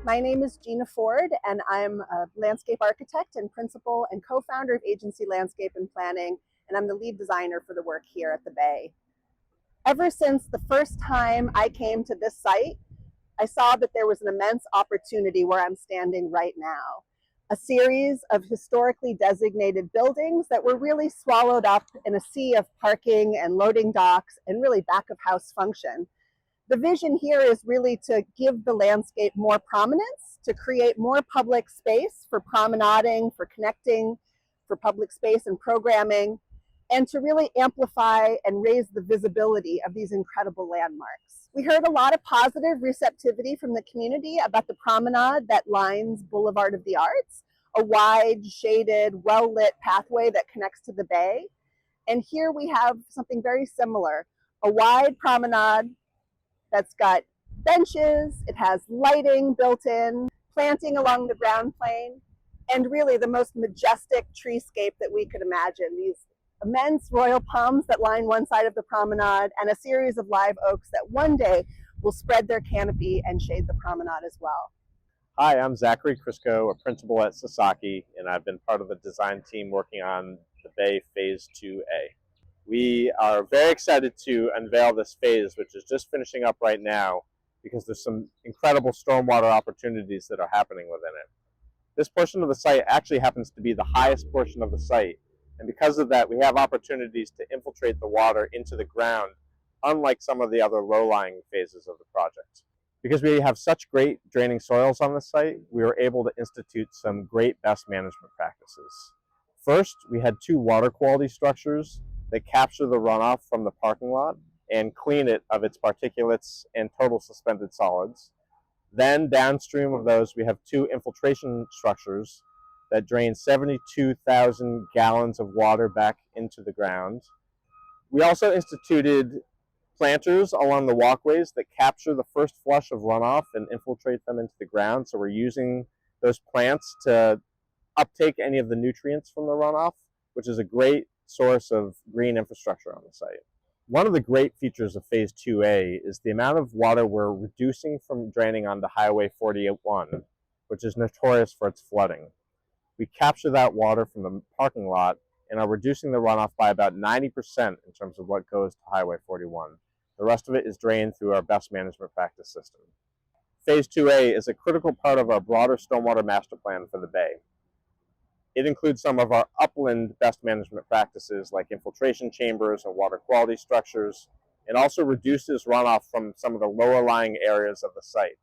My name is Gina Ford, and I'm a landscape architect and principal and co-founder of Agency Landscape and Planning, and I'm the lead designer for the work here at the Bay. Ever since the first time I came to this site, I saw that there was an immense opportunity where I'm standing right now. A series of historically designated buildings that were really swallowed up in a sea of parking and loading docks and really back of house function. The vision here is really to give the landscape more prominence, to create more public space for promenading, for connecting, for public space and programming, and to really amplify and raise the visibility of these incredible landmarks. We heard a lot of positive receptivity from the community about the promenade that lines Boulevard of the Arts, a wide, shaded, well-lit pathway that connects to the bay. And here we have something very similar, a wide promenade that's got benches, it has lighting built in, planting along the ground plane, and really the most majestic treescape that we could imagine. These immense royal palms that line one side of the promenade and a series of live oaks that one day will spread their canopy and shade the promenade as well. Hi, I'm Zach Chrisco, a principal at Sasaki, and I've been part of the design team working on the Bay Phase 2A. We are very excited to unveil this phase, which is just finishing up right now, because there's some incredible stormwater opportunities that are happening within it. This portion of the site actually happens to be the highest portion of the site, and because of that, we have opportunities to infiltrate the water into the ground, unlike some of the other low-lying phases of the project. Because we have such great draining soils on the site, we were able to institute some great best management practices. First, we had 2 water quality structures that capture the runoff from the parking lot and clean it of its particulates and total suspended solids. Then downstream of those, we have 2 infiltration structures that drain 72,000 gallons of water back into the ground. We also instituted planters along the walkways that capture the first flush of runoff and infiltrate them into the ground. So we're using those plants to uptake any of the nutrients from the runoff, which is a great source of green infrastructure on the site. One of the great features of Phase 2A is the amount of water we're reducing from draining onto Highway 41, which is notorious for its flooding. We capture that water from the parking lot and are reducing the runoff by about 90% in terms of what goes to Highway 41. The rest of it is drained through our best management practice system. Phase 2A is a critical part of our broader stormwater master plan for the Bay. It includes some of our upland best management practices like infiltration chambers and water quality structures, and also reduces runoff from some of the lower lying areas of the site.